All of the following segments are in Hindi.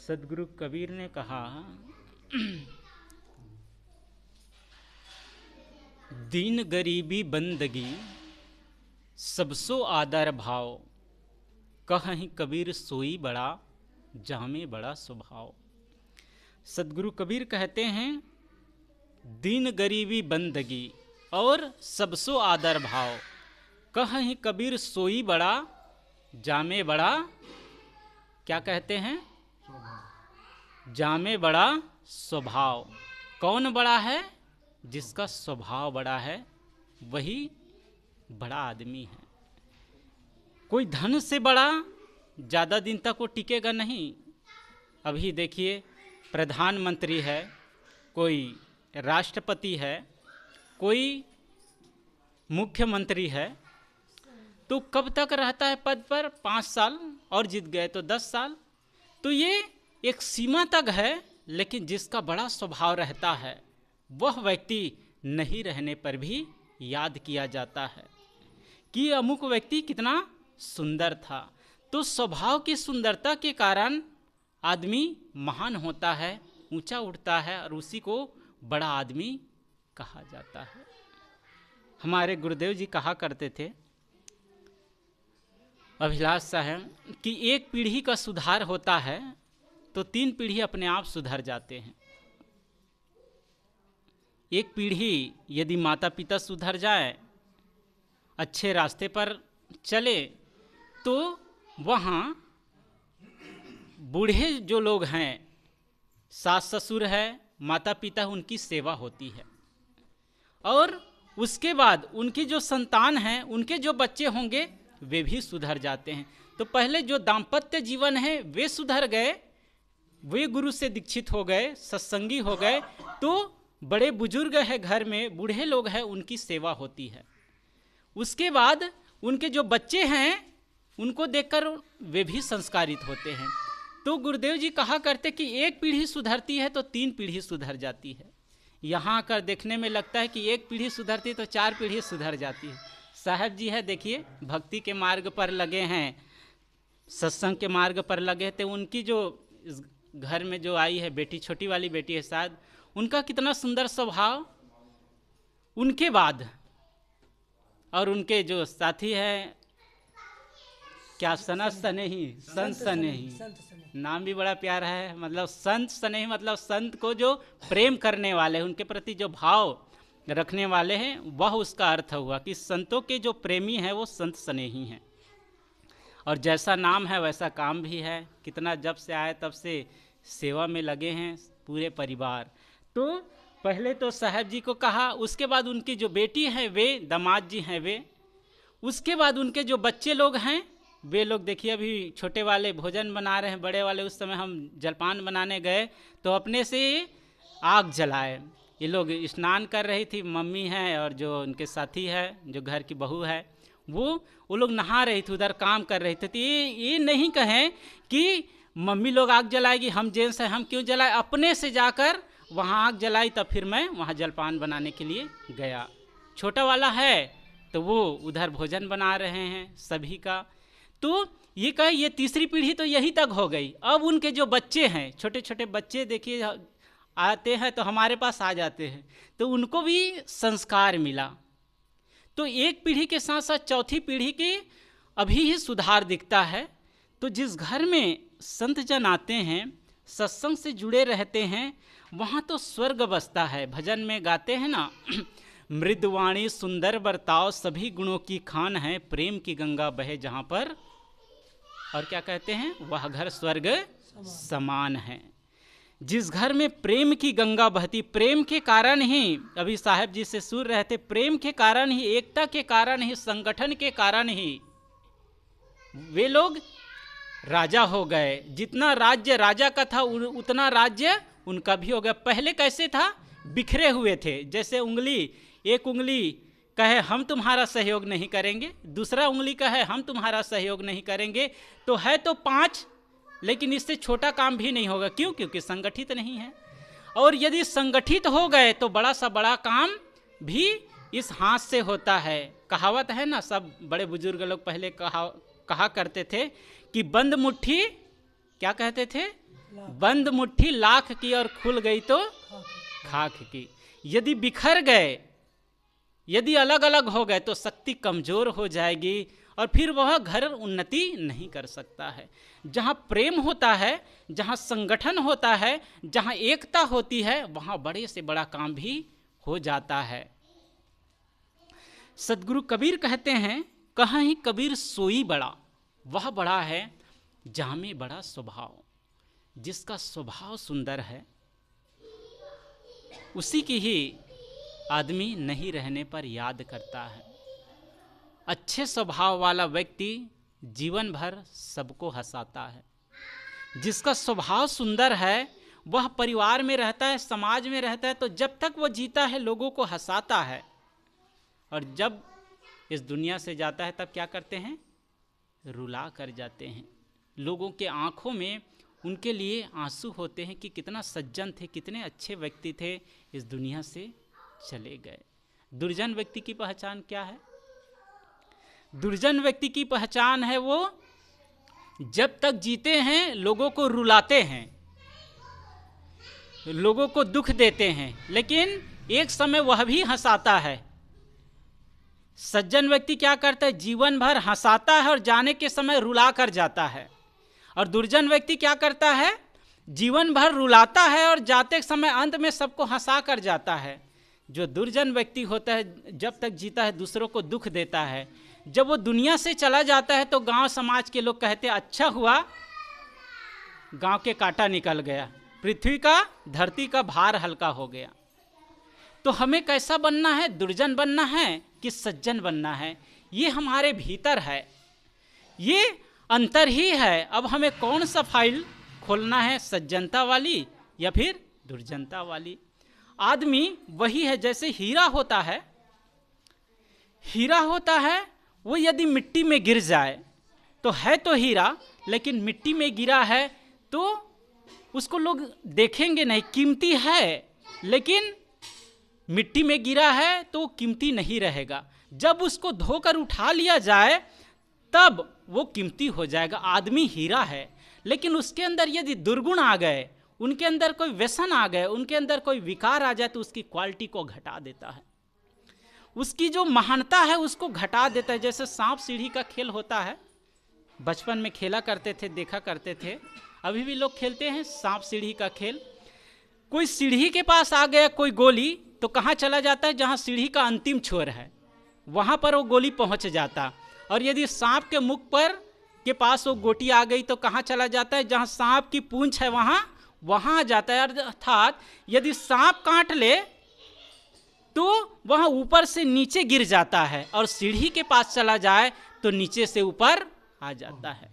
सदगुरु कबीर ने कहा, दीन गरीबी बंदगी सबसो आदर भाव, कहीं कबीर सोई बड़ा जामे बड़ा स्वभाव। सदगुरु कबीर कहते हैं दीन गरीबी बंदगी और सबसो आदर भाव, कहीं कबीर सोई बड़ा जामे बड़ा, क्या कहते हैं, जामे बड़ा स्वभाव। कौन बड़ा है? जिसका स्वभाव बड़ा है वही बड़ा आदमी है। कोई धन से बड़ा ज़्यादा दिन तक वो टिकेगा नहीं। अभी देखिए प्रधानमंत्री है, कोई राष्ट्रपति है, कोई मुख्यमंत्री है, तो कब तक रहता है पद पर? 5 साल, और जीत गए तो 10 साल। तो ये एक सीमा तक है, लेकिन जिसका बड़ा स्वभाव रहता है वह व्यक्ति नहीं रहने पर भी याद किया जाता है कि अमुक व्यक्ति कितना सुंदर था। तो स्वभाव की सुंदरता के कारण आदमी महान होता है, ऊंचा उठता है और उसी को बड़ा आदमी कहा जाता है। हमारे गुरुदेव जी कहा करते थे, अभिलाष साहब, कि एक पीढ़ी का सुधार होता है तो 3 पीढ़ी अपने आप सुधर जाते हैं। एक पीढ़ी यदि माता पिता सुधर जाए, अच्छे रास्ते पर चले, तो वहाँ बूढ़े जो लोग हैं, सास ससुर है, माता पिता, उनकी सेवा होती है। और उसके बाद उनकी जो संतान हैं, उनके जो बच्चे होंगे वे भी सुधर जाते हैं। तो पहले जो दाम्पत्य जीवन है वे सुधर गए, वे गुरु से दीक्षित हो गए, सत्संगी हो गए, तो बड़े बुजुर्ग है घर में, बूढ़े लोग हैं, उनकी सेवा होती है। उसके बाद उनके जो बच्चे हैं उनको देखकर वे भी संस्कारित होते हैं। तो गुरुदेव जी कहा करते कि एक पीढ़ी सुधरती है तो 3 पीढ़ी सुधर जाती है। यहाँ आकर देखने में लगता है कि एक पीढ़ी सुधरती है तो 4 पीढ़ी सुधर जाती है। साहब जी है, देखिए भक्ति के मार्ग पर लगे हैं, सत्संग के मार्ग पर लगे थे। उनकी जो घर में जो आई है बेटी, छोटी वाली बेटी है शायद, उनका कितना सुंदर स्वभाव। उनके बाद और उनके जो साथी है, क्या सनत सनेही, संत सनेही, नाम भी बड़ा प्यारा है। मतलब संत सनेही, मतलब संत को जो प्रेम करने वाले, उनके प्रति जो भाव रखने वाले हैं, वह उसका अर्थ हुआ कि संतों के जो प्रेमी हैं वो संत स्नेही हैं। और जैसा नाम है वैसा काम भी है। कितना जब से आए तब से सेवा में लगे हैं पूरे परिवार। तो पहले तो साहब जी को कहा, उसके बाद उनकी जो बेटी है वे, दामाद जी हैं वे, उसके बाद उनके जो बच्चे लोग हैं वे लोग, देखिए अभी छोटे वाले भोजन बना रहे हैं, बड़े वाले उस समय हम जलपान बनाने गए तो अपने से आग जलाए। ये लोग स्नान कर रही थी, मम्मी है और जो उनके साथी है, जो घर की बहू है, वो लोग नहा रही थी, उधर काम कर रही थी। तो ये नहीं कहें कि मम्मी लोग आग जलाएगी, हम जेंट्स हैं हम क्यों जलाए, अपने से जाकर वहाँ आग जलाई, तब फिर मैं वहाँ जलपान बनाने के लिए गया। छोटा वाला है तो वो उधर भोजन बना रहे हैं सभी का। तो ये कहे ये 3री पीढ़ी तो यही तक हो गई। अब उनके जो बच्चे हैं, छोटे छोटे बच्चे देखिए आते हैं तो हमारे पास आ जाते हैं, तो उनको भी संस्कार मिला। तो एक पीढ़ी के साथ साथ 4थी पीढ़ी की अभी ही सुधार दिखता है। तो जिस घर में संत जन आते हैं, सत्संग से जुड़े रहते हैं, वहाँ तो स्वर्ग बसता है। भजन में गाते हैं ना, मृदवाणी सुंदर बर्ताव सभी गुणों की खान है, प्रेम की गंगा बहे जहाँ पर, और क्या कहते हैं, वह घर स्वर्ग समान है। जिस घर में प्रेम की गंगा बहती, प्रेम के कारण ही, अभी साहब जी से सुन रहे थे, प्रेम के कारण ही, एकता के कारण ही, संगठन के कारण ही वे लोग राजा हो गए। जितना राज्य राजा का था उतना राज्य उनका भी हो गया। पहले कैसे था, बिखरे हुए थे। जैसे उंगली, एक उंगली कहे हम तुम्हारा सहयोग नहीं करेंगे, दूसरा उंगली कहे हम तुम्हारा सहयोग नहीं करेंगे, तो है तो 5, लेकिन इससे छोटा काम भी नहीं होगा। क्यों? क्योंकि संगठित नहीं है। और यदि संगठित हो गए तो बड़ा सा बड़ा काम भी इस हाथ से होता है। कहावत है ना, सब बड़े बुजुर्ग लोग पहले कहा करते थे कि बंद मुट्ठी, क्या कहते थे, बंद मुट्ठी लाख की और खुल गई तो खाक की। यदि बिखर गए, यदि अलग अलग हो गए तो शक्ति कमजोर हो जाएगी और फिर वह घर उन्नति नहीं कर सकता है। जहाँ प्रेम होता है, जहाँ संगठन होता है, जहाँ एकता होती है, वहाँ बड़े से बड़ा काम भी हो जाता है। सदगुरु कबीर कहते हैं, कहीं कबीर सोई बड़ा, वह बड़ा है जहाँ में बड़ा स्वभाव। जिसका स्वभाव सुंदर है उसी की ही आदमी नहीं रहने पर याद करता है। अच्छे स्वभाव वाला व्यक्ति जीवन भर सबको हंसाता है। जिसका स्वभाव सुंदर है वह परिवार में रहता है, समाज में रहता है, तो जब तक वो जीता है लोगों को हंसाता है, और जब इस दुनिया से जाता है तब क्या करते हैं? रुला कर जाते हैं। लोगों के आंखों में उनके लिए आंसू होते हैं कि कितना सज्जन थे, कितने अच्छे व्यक्ति थे, इस दुनिया से चले गए। दुर्जन व्यक्ति की पहचान क्या है? दुर्जन व्यक्ति की पहचान है वो जब तक जीते हैं लोगों को रुलाते हैं, लोगों को दुख देते हैं, लेकिन एक समय वह भी हंसाता है। सज्जन व्यक्ति क्या करता है? जीवन भर हंसाता है और जाने के समय रुला कर जाता है। और दुर्जन व्यक्ति क्या करता है? जीवन भर रुलाता है और जाते समय अंत में सबको हंसा कर जाता है। जो दुर्जन व्यक्ति होता है जब तक जीता है दूसरों को दुख देता है, जब वो दुनिया से चला जाता है तो गांव समाज के लोग कहते हैं अच्छा हुआ गांव के कांटा निकल गया, पृथ्वी का, धरती का भार हल्का हो गया। तो हमें कैसा बनना है? दुर्जन बनना है कि सज्जन बनना है? ये हमारे भीतर है, ये अंतर ही है। अब हमें कौन सा फाइल खोलना है, सज्जनता वाली या फिर दुर्जनता वाली? आदमी वही है, जैसे हीरा होता है, हीरा होता है वो यदि मिट्टी में गिर जाए तो है तो हीरा, लेकिन मिट्टी में गिरा है तो उसको लोग देखेंगे नहीं, कीमती है, लेकिन मिट्टी में गिरा है तो कीमती नहीं रहेगा। जब उसको धोकर उठा लिया जाए तब वो कीमती हो जाएगा। आदमी हीरा है, लेकिन उसके अंदर यदि दुर्गुण आ गए, उनके अंदर कोई व्यसन आ गए, उनके अंदर कोई विकार आ जाए तो उसकी क्वालिटी को घटा देता है, उसकी जो महानता है उसको घटा देता है। जैसे सांप सीढ़ी का खेल होता है, बचपन में खेला करते थे, देखा करते थे, अभी भी लोग खेलते हैं सांप सीढ़ी का खेल। कोई सीढ़ी के पास आ गया कोई गोली तो कहाँ चला जाता है? जहाँ सीढ़ी का अंतिम छोर है वहाँ पर वो गोली पहुँच जाता। और यदि सांप के मुख पर के पास वो गोटी आ गई तो कहाँ चला जाता है? जहाँ सांप की पूंछ है वहाँ आ जाता है। अर्थात यदि सांप काट ले तो वह ऊपर से नीचे गिर जाता है, और सीढ़ी के पास चला जाए तो नीचे से ऊपर आ जाता है।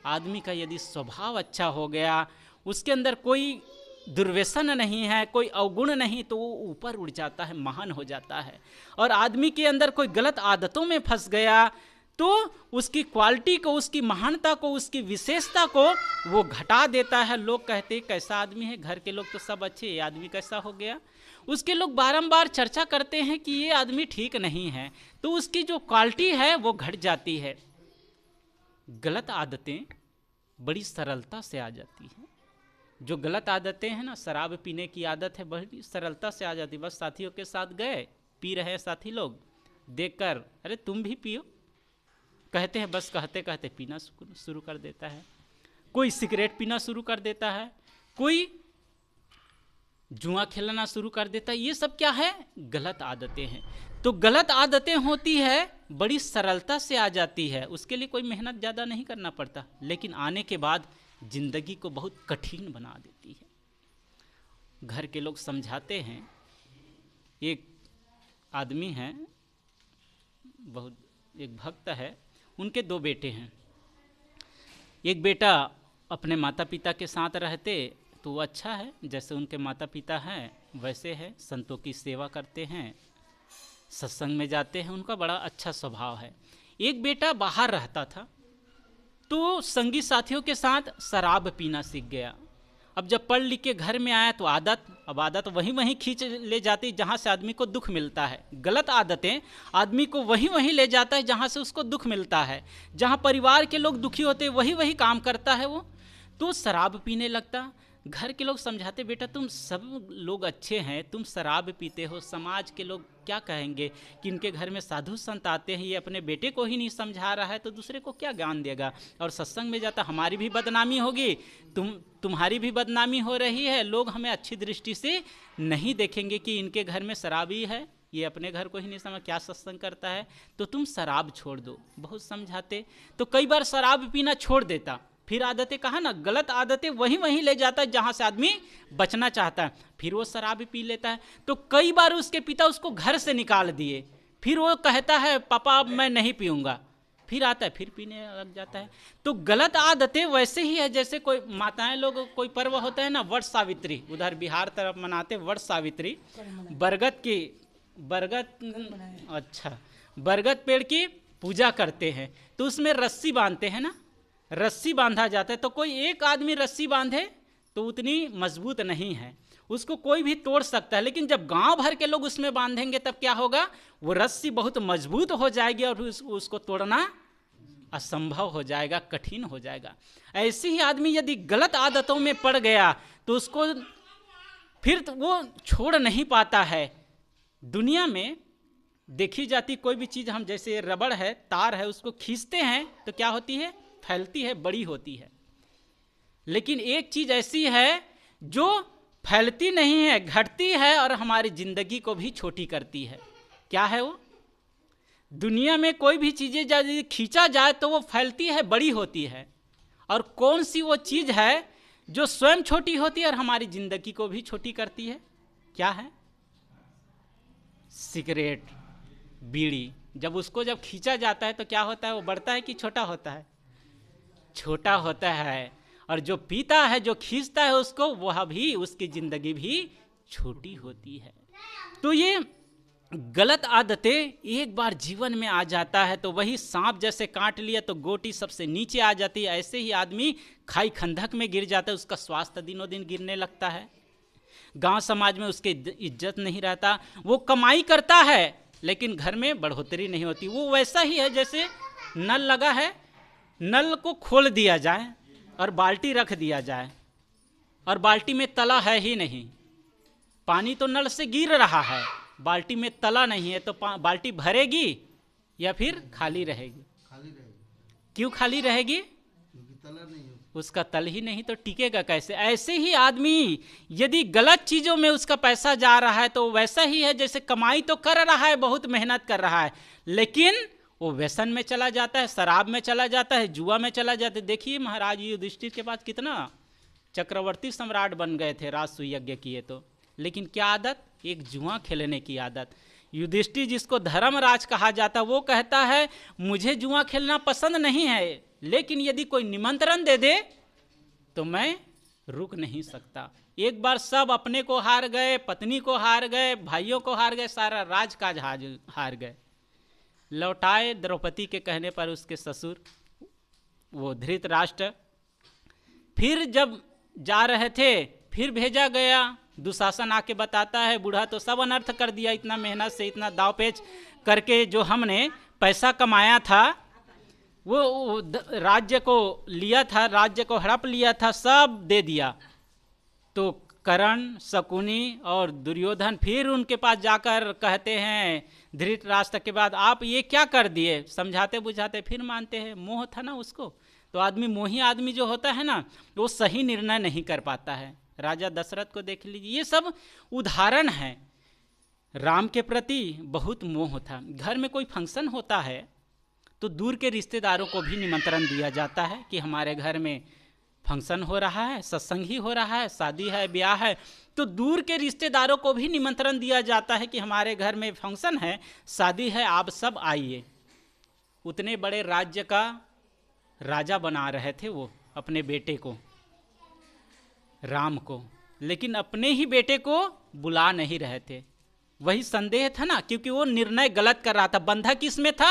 आदमी का यदि स्वभाव अच्छा हो गया, उसके अंदर कोई दुर्व्यसन नहीं है, कोई अवगुण नहीं, तो वो ऊपर उड़ जाता है, महान हो जाता है। और आदमी के अंदर कोई गलत आदतों में फंस गया तो उसकी क्वालिटी को, उसकी महानता को, उसकी विशेषता को वो घटा देता है। लोग कहते हैं कैसा आदमी है, घर के लोग तो सब अच्छे, ये आदमी कैसा हो गया? उसके लोग बारंबार चर्चा करते हैं कि ये आदमी ठीक नहीं है, तो उसकी जो क्वालिटी है वो घट जाती है। गलत आदतें बड़ी सरलता से आ जाती हैं। जो गलत आदतें हैं ना, शराब पीने की आदत है, बड़ी सरलता से आ जाती है। बस साथियों के साथ गए, पी रहे हैं साथी लोग, देखकर अरे तुम भी पियो कहते हैं, बस कहते कहते पीना शुरू कर देता है। कोई सिगरेट पीना शुरू कर देता है, कोई जुआ खेलना शुरू कर देता है। ये सब क्या है? गलत आदतें हैं। तो गलत आदतें होती है, बड़ी सरलता से आ जाती है, उसके लिए कोई मेहनत ज़्यादा नहीं करना पड़ता, लेकिन आने के बाद जिंदगी को बहुत कठिन बना देती है। घर के लोग समझाते हैं। एक आदमी है, बहुत एक भक्त है, उनके 2 बेटे हैं। एक बेटा अपने माता पिता के साथ रहते तो वो अच्छा है, जैसे उनके माता पिता हैं वैसे है, संतों की सेवा करते हैं, सत्संग में जाते हैं, उनका बड़ा अच्छा स्वभाव है। एक बेटा बाहर रहता था तो संगी साथियों के साथ शराब पीना सीख गया। अब जब पढ़ लिख के घर में आया तो आदत वहीं खींच ले जाती जहाँ से आदमी को दुख मिलता है। गलत आदतें आदमी को वहीं ले जाता है जहाँ से उसको दुख मिलता है। जहाँ परिवार के लोग दुखी होते हैं वही काम करता है वो। तो शराब पीने लगता। घर के लोग समझाते, बेटा तुम सब लोग अच्छे हैं, तुम शराब पीते हो, समाज के लोग क्या कहेंगे कि इनके घर में साधु संत आते हैं, ये अपने बेटे को ही नहीं समझा रहा है तो दूसरे को क्या ज्ञान देगा। और सत्संग में जाता, हमारी भी बदनामी होगी, तुम्हारी भी बदनामी हो रही है, लोग हमें अच्छी दृष्टि से नहीं देखेंगे कि इनके घर में शराबी है, ये अपने घर को ही नहीं समझ क्या सत्संग करता है, तो तुम शराब छोड़ दो। बहुत समझाते तो कई बार शराब पीना छोड़ देता, फिर आदतें, कहा ना गलत आदतें वहीं ले जाता है जहाँ से आदमी बचना चाहता है, फिर वो शराब पी लेता है। तो कई बार उसके पिता उसको घर से निकाल दिए, फिर वो कहता है पापा अब मैं नहीं पीऊँगा, फिर आता है फिर पीने लग जाता है। तो गलत आदतें वैसे ही है जैसे कोई माताएं लोग, कोई पर्व होता है ना वट सावित्री, उधर बिहार तरफ मनाते वट सावित्री, बरगद पेड़ की पूजा करते हैं, तो उसमें रस्सी बांधते हैं ना, रस्सी बांधा जाता है। तो कोई एक आदमी रस्सी बांधे तो उतनी मजबूत नहीं है, उसको कोई भी तोड़ सकता है, लेकिन जब गांव भर के लोग उसमें बांधेंगे तब क्या होगा, वो रस्सी बहुत मजबूत हो जाएगी और उसको तोड़ना असंभव हो जाएगा, कठिन हो जाएगा। ऐसे ही आदमी यदि गलत आदतों में पड़ गया तो उसको फिर तो वो छोड़ नहीं पाता है। दुनिया में देखी जाती कोई भी चीज़, हम जैसे रबड़ है, तार है, उसको खींचते हैं तो क्या होती है, फैलती है, बड़ी होती है। लेकिन एक चीज़ ऐसी है जो फैलती नहीं है, घटती है और हमारी जिंदगी को भी छोटी करती है। क्या है वो? दुनिया में कोई भी चीज़ें यदि खींचा जाए तो वो फैलती है, बड़ी होती है। और कौन सी वो चीज़ है जो स्वयं छोटी होती है और हमारी जिंदगी को भी छोटी करती है? क्या है? सिगरेट, बीड़ी। जब खींचा जाता है तो क्या होता है, वो बढ़ता है कि छोटा होता है? छोटा होता है। और जो पीता है, जो खींचता है उसको, वह भी, उसकी जिंदगी भी छोटी होती है। तो ये गलत आदतें एक बार जीवन में आ जाता है तो वही सांप जैसे काट लिया तो गोटी सबसे नीचे आ जाती है, ऐसे ही आदमी खाई खंधक में गिर जाता है, उसका स्वास्थ्य दिनों दिन गिरने लगता है, गांव समाज में उसकी इज्जत नहीं रहता। वो कमाई करता है लेकिन घर में बढ़ोतरी नहीं होती। वो वैसा ही है जैसे नल लगा है, नल को खोल दिया जाए और बाल्टी रख दिया जाए और बाल्टी में तला है ही नहीं, पानी तो नल से गिर रहा है, बाल्टी में तला नहीं है, तो बाल्टी भरेगी या फिर खाली रहेगी? क्यों खाली रहेगी? तला नहीं, उसका तल ही नहीं तो टिकेगा कैसे? ऐसे ही आदमी यदि गलत चीजों में उसका पैसा जा रहा है तो वैसा ही है जैसे कमाई तो कर रहा है, बहुत मेहनत कर रहा है, लेकिन वो व्यसन में चला जाता है, शराब में चला जाता है, जुआ में चला जाता है। देखिए महाराज युधिष्ठिर के पास कितना चक्रवर्ती सम्राट बन गए थे, राजसूय यज्ञ किए तो, लेकिन क्या आदत? एक जुआ खेलने की आदत। युधिष्ठिर जिसको धर्मराज कहा जाता, वो कहता है मुझे जुआ खेलना पसंद नहीं है, लेकिन यदि कोई निमंत्रण दे दे तो मैं रुक नहीं सकता। एक बार सब अपने को हार गए, पत्नी को हार गए, भाइयों को हार गए, सारा राजकाज हार गए। लौटाए द्रौपदी के कहने पर उसके ससुर वो धृतराष्ट्र। फिर जब जा रहे थे फिर भेजा गया, दुशासन आके बताता है बूढ़ा तो सब अनर्थ कर दिया, इतना मेहनत से, इतना दावपेच करके जो हमने पैसा कमाया था, वो राज्य को लिया था, राज्य को हड़प लिया था, सब दे दिया। तो कर्ण, शकुनी और दुर्योधन फिर उनके पास जाकर कहते हैं धृतराष्ट्र के बाद, आप ये क्या कर दिए? समझाते बुझाते फिर मानते हैं, मोह था ना उसको। तो आदमी, मोही आदमी जो होता है ना, वो सही निर्णय नहीं कर पाता है। राजा दशरथ को देख लीजिए, ये सब उदाहरण है। राम के प्रति बहुत मोह था। घर में कोई फंक्शन होता है तो दूर के रिश्तेदारों को भी निमंत्रण दिया जाता है कि हमारे घर में फंक्शन हो रहा है, सत्संग ही हो रहा है, शादी है, ब्याह है, तो दूर के रिश्तेदारों को भी निमंत्रण दिया जाता है कि हमारे घर में फंक्शन है, शादी है, आप सब आइए। उतने बड़े राज्य का राजा बना रहे थे वो अपने बेटे को, राम को, लेकिन अपने ही बेटे को बुला नहीं रहे थे। वही संदेह था ना, क्योंकि वो निर्णय गलत कर रहा था। बंधा किसमें था?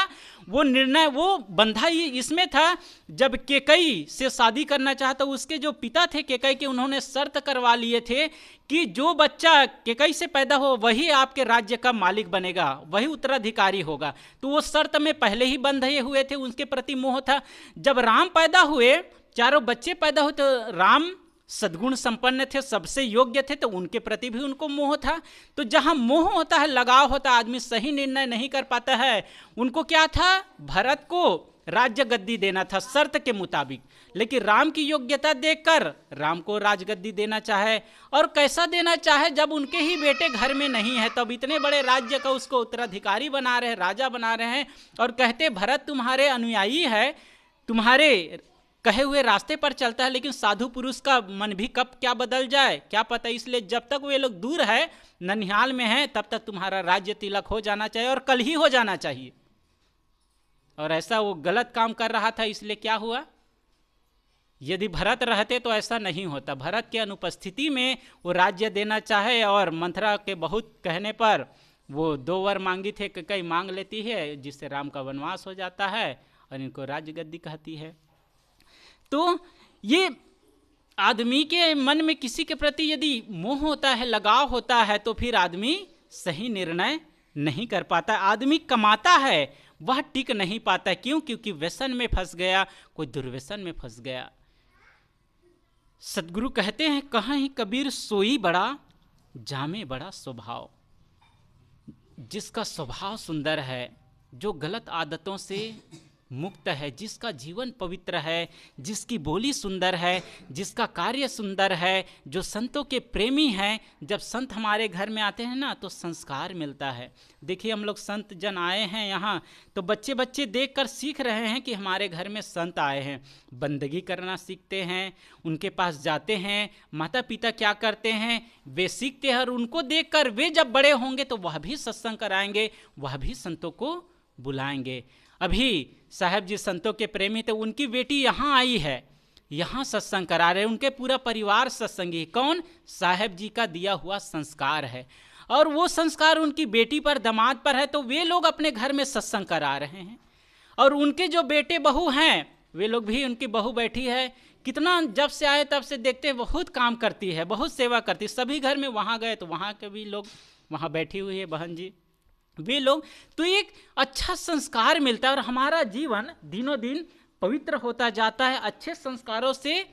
वो निर्णय, वो बंधा ही इसमें था। जब केकई से शादी करना चाहता, उसके जो पिता थे केकई के, उन्होंने शर्त करवा लिए थे कि जो बच्चा केकई से पैदा हो वही आपके राज्य का मालिक बनेगा, वही उत्तराधिकारी होगा। तो वो शर्त में पहले ही बंधे हुए थे, उनके प्रति मोह था। जब राम पैदा हुए चारों बच्चे पैदा हुए तो राम सद्गुण संपन्न थे, सबसे योग्य थे, तो उनके प्रति भी उनको मोह था। तो जहां मोह होता है, लगाव होता है, आदमी सही निर्णय नहीं कर पाता है। उनको क्या था, भरत को राज्य गद्दी देना था शर्त के मुताबिक, लेकिन राम की योग्यता देखकर राम को राजगद्दी देना चाहे। और कैसा देना चाहे, जब उनके ही बेटे घर में नहीं है, तब इतने बड़े राज्य का उसको उत्तराधिकारी बना रहे हैं, राजा बना रहे हैं, और कहते भरत तुम्हारे अनुयायी है, तुम्हारे कहे हुए रास्ते पर चलता है, लेकिन साधु पुरुष का मन भी कब क्या बदल जाए क्या पता। इसलिए जब तक वे लोग दूर है, ननिहाल में है, तब तक तुम्हारा राज्य तिलक हो जाना चाहिए, और कल ही हो जाना चाहिए। और ऐसा वो गलत काम कर रहा था, इसलिए क्या हुआ, यदि भरत रहते तो ऐसा नहीं होता। भरत के अनुपस्थिति में वो राज्य देना चाहे, और मंथरा के बहुत कहने पर वो 2 वर मांगी थे, कई मांग लेती है, जिससे राम का वनवास हो जाता है और इनको राजगद्दी कहती है। तो ये आदमी के मन में किसी के प्रति यदि मोह होता है, लगाव होता है, तो फिर आदमी सही निर्णय नहीं कर पाता। आदमी कमाता है, वह टिक नहीं पाता। क्यों? क्योंकि व्यसन में फंस गया, कोई दुर्व्यसन में फंस गया। सदगुरु कहते हैं, कहीं कबीर सोई बड़ा, जामे बड़ा स्वभाव। जिसका स्वभाव सुंदर है, जो गलत आदतों से मुक्त है, जिसका जीवन पवित्र है, जिसकी बोली सुंदर है, जिसका कार्य सुंदर है, जो संतों के प्रेमी हैं। जब संत हमारे घर में आते हैं ना, तो संस्कार मिलता है। देखिए, हम लोग संत जन आए हैं यहाँ, तो बच्चे बच्चे देखकर सीख रहे हैं कि हमारे घर में संत आए हैं। बंदगी करना सीखते हैं, उनके पास जाते हैं। माता पिता क्या करते हैं, वे सीखते हैं, और उनको देखकर वे जब बड़े होंगे तो वह भी सत्संग कराएंगे, वह भी संतों को बुलाएंगे। अभी साहब जी संतों के प्रेमी थे, उनकी बेटी यहाँ आई है, यहाँ सत्संग करा रहे, उनके पूरा परिवार सत्संगी। कौन? साहब जी का दिया हुआ संस्कार है, और वो संस्कार उनकी बेटी पर, दामाद पर है, तो वे लोग अपने घर में सत्संग करा रहे हैं। और उनके जो बेटे बहू हैं, वे लोग भी, उनकी बहू बैठी है, कितना जब से आए तब से देखते हैं, बहुत काम करती है, बहुत सेवा करती है। सभी घर में वहाँ गए तो वहाँ के भी लोग, वहाँ बैठी हुई है बहन जी, वे लोग, तो एक अच्छा संस्कार मिलता है, और हमारा जीवन दिनों दिन पवित्र होता जाता है, अच्छे संस्कारों से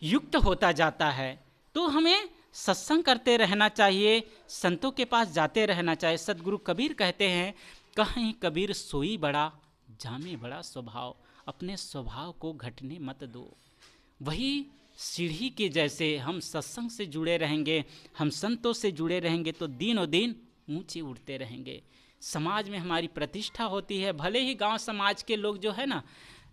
युक्त होता जाता है। तो हमें सत्संग करते रहना चाहिए, संतों के पास जाते रहना चाहिए। सदगुरु कबीर कहते हैं, कहीं कबीर सोई बड़ा, जामे बड़ा स्वभाव। अपने स्वभाव को घटने मत दो। वही सीढ़ी के जैसे हम सत्संग से जुड़े रहेंगे, हम संतों से जुड़े रहेंगे, तो दिनों दिन ऊंचे उठते रहेंगे। समाज में हमारी प्रतिष्ठा होती है। भले ही गांव समाज के लोग जो है ना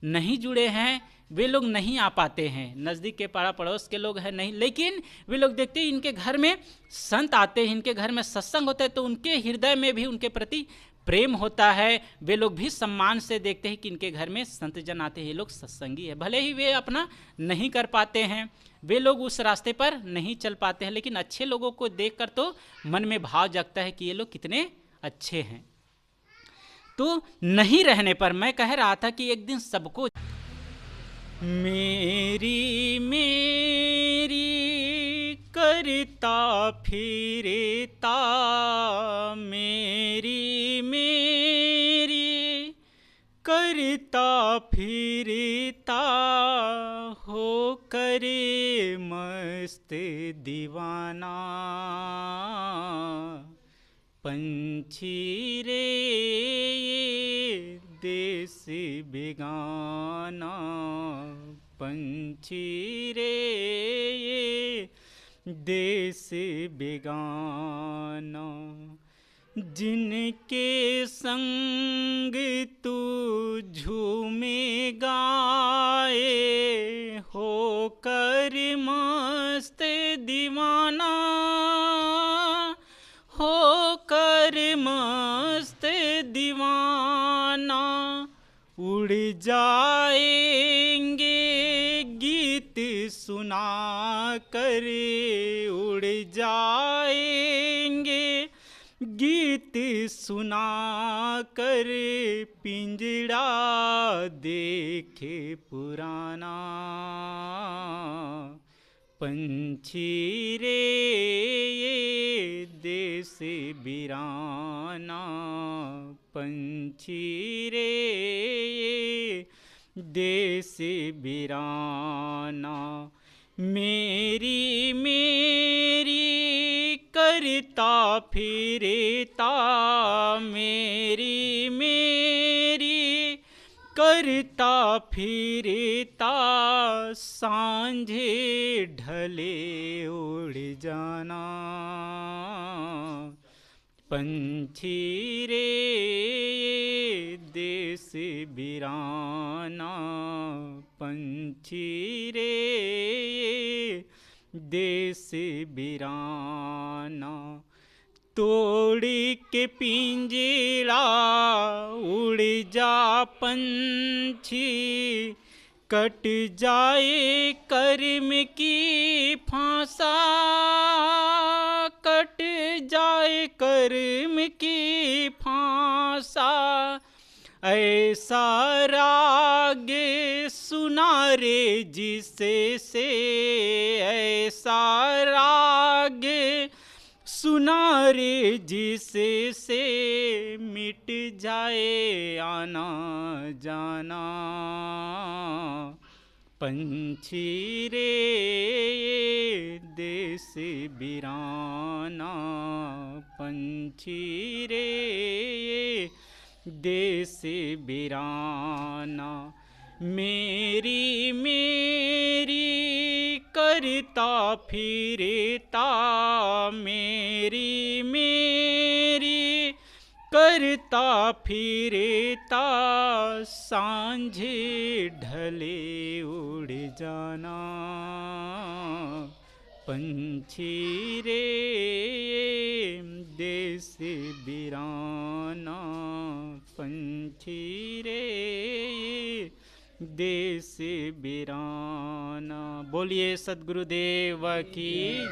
नहीं जुड़े हैं, वे लोग नहीं आ पाते हैं, नज़दीक के पाड़ा पड़ोस के लोग हैं नहीं, लेकिन वे लोग देखते हैं इनके घर में संत आते हैं, इनके घर में सत्संग होता है, तो उनके हृदय में भी उनके प्रति प्रेम होता है। वे लोग भी सम्मान से देखते हैं कि इनके घर में संत जन आते हैं, ये लोग सत्संगी है। भले ही वे अपना नहीं कर पाते हैं, वे लोग उस रास्ते पर नहीं चल पाते हैं, लेकिन अच्छे लोगों को देखकर तो मन में भाव जगता है कि ये लोग कितने अच्छे हैं। तो नहीं रहने पर मैं कह रहा था कि एक दिन सबको, मेरी मेरी करता फिरता, मेरी मेरी करता फिरता, हो करे मस्त दीवाना, पंछी रे ये देश बेगाना, पंछी रे ये देश बेगाना, जिनके संग तू झूमे गाए, हो कर मस्त दीवाना, हो कर मस्त दीवाना, उड़ जाएंगे गीत सुना कर, उड़ जाएंगे गीत सुना कर, पिंजड़ा देखे पुराना, पंछी रे ये देश बिराना, पंछी रे ये देश बिराना। मेरी मेरी करता फिरता, मेरी मेरी करता फिरता, सांझे ढले उड़ जाना। पंछी रे देश बिराना, पंछी रे देश बिराना। तोड़ के पिंजरा उड़ जा पंछी, कट जाए कर्म की फांसा, कट जाए कर्म की फांसा। ऐसा राग सुना रे जिसे से, ऐसा राग सुना रे जिसे से, मिट जाए आना जाना। पंछी रे देश बिराना, पंछी रे देश बिराना। मेरी मेरी करता फिरता, मेरी मेरी करता फिरता, सांझे ढले उड़ जाना। पंछी रे देश बिराना, पंछी रे देश बिराना। बोलिए सद्गुरुदेव की।